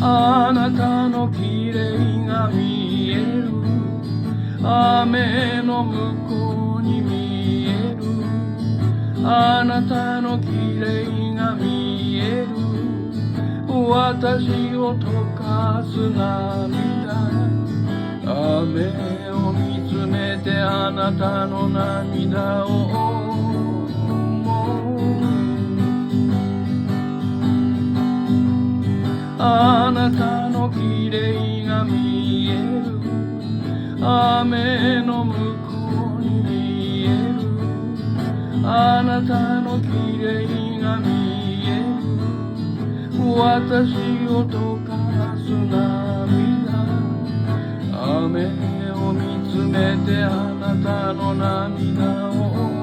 あなたの綺麗が見える。雨の向こうに見える。あなたの綺麗が見える。私を溶かす涙。雨を見つめてあなたの涙を思う。あなたの綺麗が見える。雨の向こうに見える。あなたの綺麗が見える。私を溶かす涙。雨を見つめてあなたの涙を